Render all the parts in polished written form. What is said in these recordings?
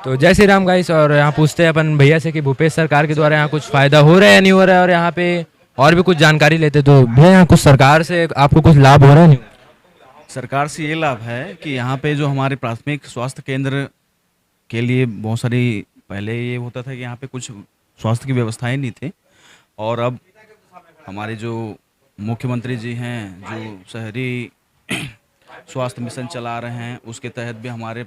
तो जय श्री राम गाइस। और यहाँ पूछते हैं अपन भैया से कि भूपेश सरकार के द्वारा यहाँ कुछ फायदा हो रहा है या नहीं हो रहा है, और यहाँ पे और भी कुछ जानकारी लेते। तो भैया यहाँ कुछ सरकार से आपको कुछ लाभ हो रहा है नहीं? सरकार से ये लाभ है कि यहाँ पे जो हमारे प्राथमिक स्वास्थ्य केंद्र के लिए बहुत सारी, पहले ये होता था कि यहाँ पे कुछ स्वास्थ्य की व्यवस्थाएं नहीं थी, और अब हमारे जो मुख्यमंत्री जी हैं जो शहरी स्वास्थ्य मिशन चला रहे हैं, उसके तहत भी हमारे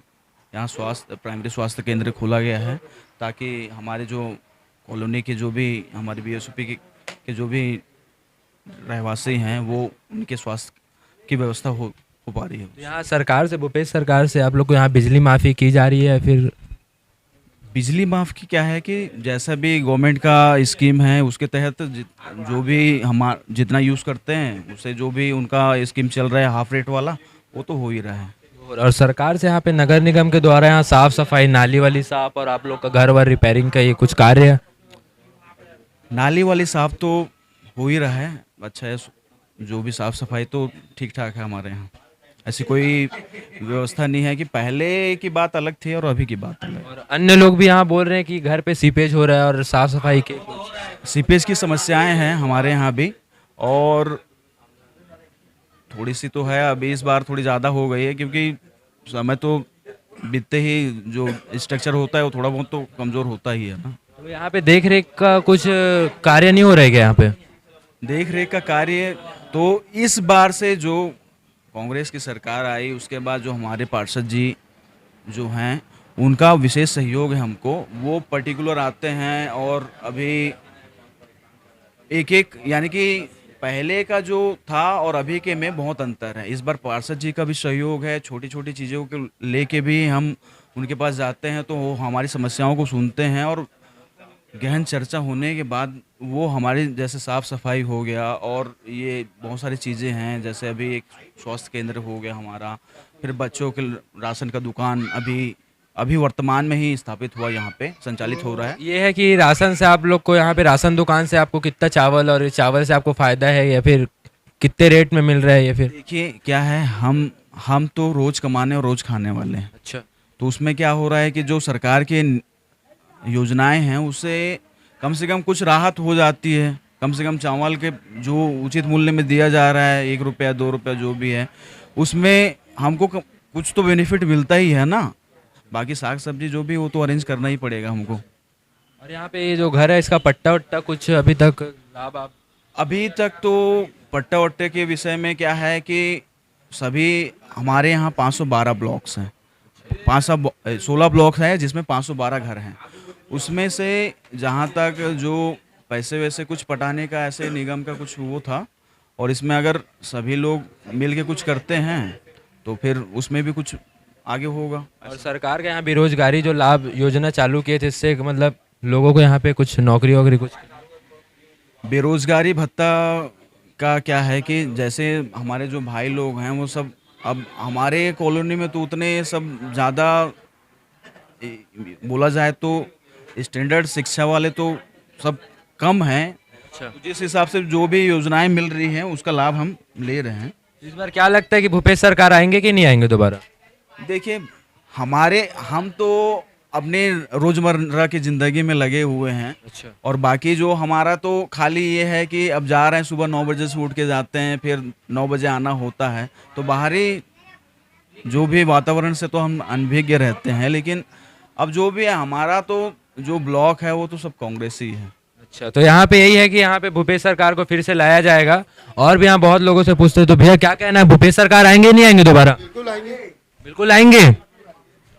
यहाँ प्राइमरी स्वास्थ्य केंद्र खोला गया है, ताकि हमारे जो कॉलोनी के जो भी हमारे बीएसपी के जो भी रहवासी हैं वो उनके स्वास्थ्य की व्यवस्था हो पा रही है। यहाँ सरकार से, भूपेश सरकार से आप लोग को यहाँ बिजली माफ़ी की जा रही है? फिर बिजली माफ़ की क्या है कि जैसा भी गवर्नमेंट का स्कीम है उसके तहत जो भी हम जितना यूज़ करते हैं उससे जो भी उनका स्कीम चल रहा है हाफ रेट वाला, वो तो हो ही रहा है। और सरकार से यहाँ पे नगर निगम के द्वारा यहाँ साफ सफाई, नाली वाली साफ, और आप लोग का घर वर रिपेयरिंग का ये कुछ कार्य है? नाली वाली साफ तो हो ही रहा है, अच्छा है। जो भी साफ़ सफाई तो ठीक ठाक है हमारे यहाँ, ऐसी कोई व्यवस्था नहीं है कि पहले की बात अलग थी और अभी की बात अलग। और अन्य लोग भी यहाँ बोल रहे हैं कि घर पे सीपेज हो रहा है और साफ सफाई के सीपेज की समस्याएं हैं हमारे यहाँ भी, और थोड़ी सी तो है, अभी इस बार थोड़ी ज़्यादा हो गई है, क्योंकि समय तो बीतते ही जो स्ट्रक्चर होता है वो थोड़ा बहुत तो कमज़ोर होता ही है ना। तो यहाँ पे देख रेख का कुछ कार्य नहीं हो रहा है क्या यहाँ पे? देख रेख का कार्य तो इस बार से जो कांग्रेस की सरकार आई उसके बाद जो हमारे पार्षद जी जो हैं उनका विशेष सहयोग है हमको, वो पर्टिकुलर आते हैं, और अभी एक एक यानी कि पहले का जो था और अभी के में बहुत अंतर है। इस बार पार्षद जी का भी सहयोग है, छोटी छोटी चीज़ों को लेके भी हम उनके पास जाते हैं तो वो हमारी समस्याओं को सुनते हैं, और गहन चर्चा होने के बाद वो हमारी जैसे साफ़ सफाई हो गया और ये बहुत सारी चीज़ें हैं, जैसे अभी एक स्वास्थ्य केंद्र हो गया हमारा, फिर बच्चों के राशन का दुकान अभी वर्तमान में ही स्थापित हुआ, यहाँ पे संचालित हो रहा है। ये है कि राशन से आप लोग को यहाँ पे राशन दुकान से आपको कितना चावल, और इस चावल से आपको फ़ायदा है या फिर कितने रेट में मिल रहा है? या फिर देखिए क्या है, हम तो रोज़ कमाने और रोज़ खाने वाले हैं। अच्छा, तो उसमें क्या हो रहा है कि जो सरकार के योजनाएं हैं उससे कम से कम कुछ राहत हो जाती है। कम से कम चावल के जो उचित मूल्य में दिया जा रहा है, 1 रुपया 2 रुपया जो भी है, उसमें हमको कुछ तो बेनिफिट मिलता ही है ना। बाकी साग सब्जी जो भी वो तो अरेंज करना ही पड़ेगा हमको। और यहाँ पे ये जो घर है इसका पट्टा वट्टा कुछ अभी तक लाभ आप? अभी तक तो पट्टा वट्टे के विषय में क्या है कि सभी हमारे यहाँ 512 ब्लॉक्स हैं, 16 ब्लॉक है जिसमें 512 घर हैं। उसमें से जहाँ तक जो पैसे वैसे कुछ पटाने का ऐसे निगम का कुछ वो था, और इसमें अगर सभी लोग मिल के कुछ करते हैं तो फिर उसमें भी कुछ आगे होगा। और सरकार के यहाँ बेरोजगारी जो लाभ योजना चालू किए थे, इससे मतलब लोगों को यहाँ पे कुछ नौकरी वोकरी कुछ? बेरोजगारी भत्ता का क्या है कि जैसे हमारे जो भाई लोग हैं वो सब, अब हमारे कॉलोनी में तो उतने सब ज़्यादा बोला जाए तो स्टैंडर्ड शिक्षा वाले तो सब कम हैं। अच्छा, जिस हिसाब से जो भी योजनाएं मिल रही हैं उसका लाभ हम ले रहे हैं। इस बार क्या लगता है कि भूपेश सरकार आएंगे कि नहीं आएंगे दोबारा? देखिए हम तो अपने रोज़मर्रा की ज़िंदगी में लगे हुए हैं। अच्छा, और बाकी जो हमारा तो खाली ये है कि अब जा रहे हैं, सुबह 9 बजे से उठ के जाते हैं, फिर 9 बजे आना होता है, तो बाहरी जो भी वातावरण से तो हम अनभिज्ञ रहते हैं। लेकिन अब जो भी है हमारा तो जो ब्लॉक है वो तो सब कांग्रेस ही है। अच्छा, तो यहाँ पे यही है कि यहाँ पे भूपेश सरकार को फिर से लाया जाएगा। और भी यहाँ बहुत लोगों से पूछते हैं, तो भैया क्या कहना है, भूपेश सरकार आएंगे नहीं आएंगे दोबारा? बिल्कुल आएंगे। बिल्कुल आएंगे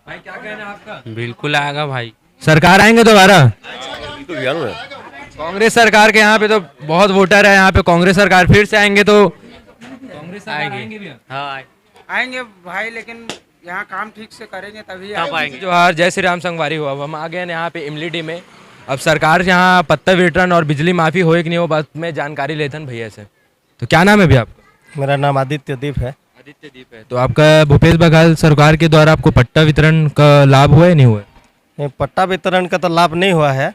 भाई, क्या कहना है आपका? बिल्कुल आएगा भाई। सरकार आएंगे दोबारा? बिल्कुल यार, कांग्रेस सरकार के यहाँ पे तो बहुत वोटर है, यहाँ पे कांग्रेस सरकार फिर से आएंगे तो कांग्रेस सरकार आएंगे भैया? हाँ आएंगे भाई, लेकिन यहाँ काम ठीक से करेंगे तभी तब आएंगे। जोहार, जय श्री राम संगवारी हुआ। अब हम आ गए हैं यहाँ पे इमलीडी में। अब सरकार यहाँ पत्ता वितरण और बिजली माफ़ी हो कि नहीं, वो बात में जानकारी लेते हैं भैया से। तो क्या नाम है भैया आपका? मेरा नाम आदित्य दीप है। आदित्य दीप है। तो आपका भूपेश बघेल सरकार के द्वारा आपको पट्टा वितरण का लाभ हुआ है नहीं हुआ? नहीं, पट्टा वितरण का तो लाभ नहीं हुआ है,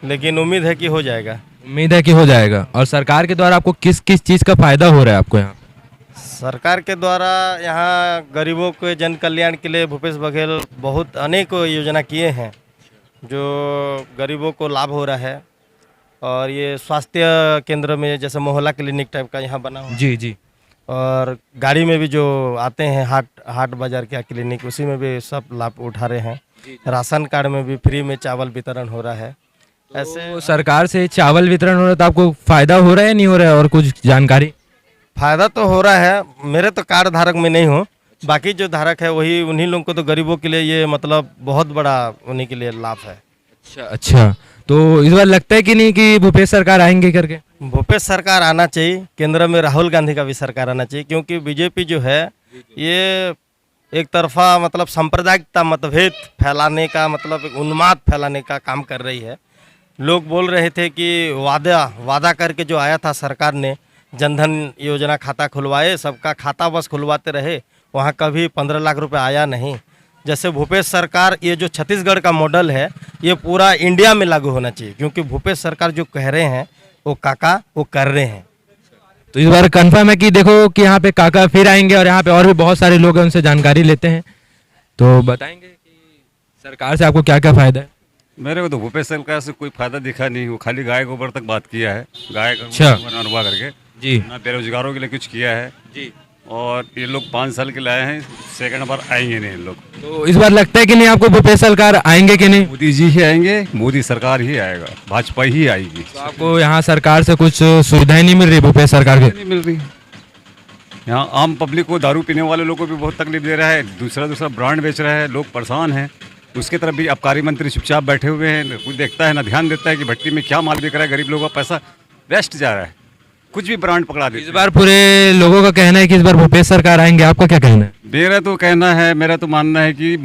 लेकिन उम्मीद है कि हो जाएगा। उम्मीद है कि हो जाएगा। और सरकार के द्वारा आपको किस किस चीज़ का फायदा हो रहा है आपको यहाँ? सरकार के द्वारा यहाँ गरीबों के जन कल्याण के लिए भूपेश बघेल बहुत अनेक योजना किए हैं जो गरीबों को लाभ हो रहा है। और ये स्वास्थ्य केंद्र में जैसे मोहल्ला क्लिनिक टाइप का यहाँ बना हुआ है। जी जी। और गाड़ी में भी जो आते हैं हाट बाजार का क्लिनिक, उसी में भी सब लाभ उठा रहे हैं। राशन कार्ड में भी फ्री में चावल वितरण हो रहा है। ऐसे तो सरकार से चावल वितरण हो रहा है तो आपको फायदा हो रहा है नहीं हो रहा है, और कुछ जानकारी? फायदा तो हो रहा है, मेरे तो कार्ड धारक में नहीं हूँ, बाकी जो धारक है वही उन्हीं लोगों को, तो गरीबों के लिए ये मतलब बहुत बड़ा उन्हीं के लिए लाभ है। अच्छा अच्छा। तो इस बार लगता है कि नहीं कि भूपेश सरकार आएंगे करके? भूपेश सरकार आना चाहिए, केंद्र में राहुल गांधी का भी सरकार आना चाहिए, क्योंकि बीजेपी जो है ये एक तरफा मतलब सांप्रदायिकता मतभेद फैलाने का, मतलब उन्माद फैलाने का काम कर रही है। लोग बोल रहे थे कि वादा करके जो आया था सरकार ने, जनधन योजना खाता खुलवाए, सबका खाता बस खुलवाते रहे, वहाँ कभी 15 लाख रुपए आया नहीं। जैसे भूपेश सरकार, ये जो छत्तीसगढ़ का मॉडल है ये पूरा इंडिया में लागू होना चाहिए, क्योंकि भूपेश सरकार जो कह रहे हैं वो काका वो कर रहे हैं। तो इस बार कंफर्म है कि देखो कि यहाँ पे काका फिर आएंगे, और यहाँ पे और भी बहुत सारे लोग हैं, उनसे जानकारी लेते हैं। तो बताएंगे कि सरकार से आपको क्या क्या फायदा है? मेरे को तो भूपेश सरकार से कोई फायदा दिखा नहीं, वो खाली गाय गोबर तक बात किया है, गाय अच्छा। अनुभव करके जी ना बेरोजगारों के लिए कुछ किया है जी। और ये लोग 5 साल के लाए हैं, सेकंड बार आएंगे नहीं इन लोग। तो इस बार लगता है कि नहीं आपको भूपेश सरकार आएंगे कि नहीं? मोदी जी ही आएंगे, मोदी सरकार ही आएगा, भाजपा ही आएगी। तो आपको यहाँ सरकार से कुछ सुविधाएं नहीं मिल रही भूपेश सरकार के? नहीं मिल रही। यहाँ आम पब्लिक को, दारू पीने वाले लोगों को भी बहुत तकलीफ दे रहा है, दूसरा ब्रांड बेच रहा है, लोग परेशान हैं। उसके तरफ भी आबकारी मंत्री चुपचाप बैठे हुए हैं, कुछ देखता है ना ध्यान देता है कि भट्टी में क्या माल बिक रहा है, गरीब लोगों का पैसा वेस्ट जा रहा है, कुछ भी ब्रांड पकड़ा देते इस बार पूरे लोगों का कहना है कि इस बार भूपेश सरकार आएंगे, आपका क्या कहना है? मेरा तो मानना है कि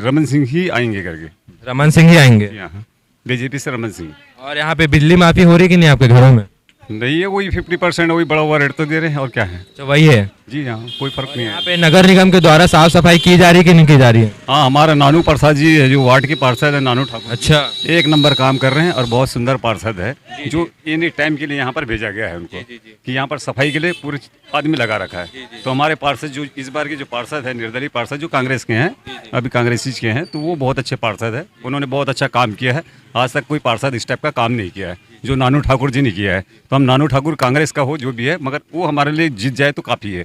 रमन सिंह ही आएंगे करके। रमन सिंह ही आएंगे? यहाँ बीजेपी से रमन सिंह। और यहाँ पे बिजली माफी हो रही है कि नहीं आपके घरों में? नहीं है, वही 50% वही बड़ा हुआ रेट तो दे रहे हैं, और क्या है। तो वही है। जी हाँ, कोई फर्क नहीं यहाँ है। पे नगर निगम के द्वारा साफ सफाई की जा रही है कि नहीं की जा रही है? हाँ, हमारा नानू प्रसाद जी है जो वार्ड के पार्षद है, नानू ठाकुर। अच्छा। एक नंबर काम कर रहे हैं और बहुत सुंदर पार्षद है, जो एनी टाइम के लिए यहाँ पर भेजा गया है उनको, कि यहाँ पर सफाई के लिए पूरे आदमी लगा रखा है। तो हमारे पार्षद जो इस बार के जो पार्षद है, निर्दलीय पार्षद जो कांग्रेस के हैं, अभी कांग्रेसी के हैं, तो वो बहुत अच्छे पार्षद है, उन्होंने बहुत अच्छा काम किया है। आज तक कोई पार्षद इस टाइप का काम नहीं किया है जो नानू ठाकुर जी ने किया है। तो हम नानू ठाकुर कांग्रेस का हो जो भी है, मगर वो हमारे लिए जीत जाए तो काफ़ी है।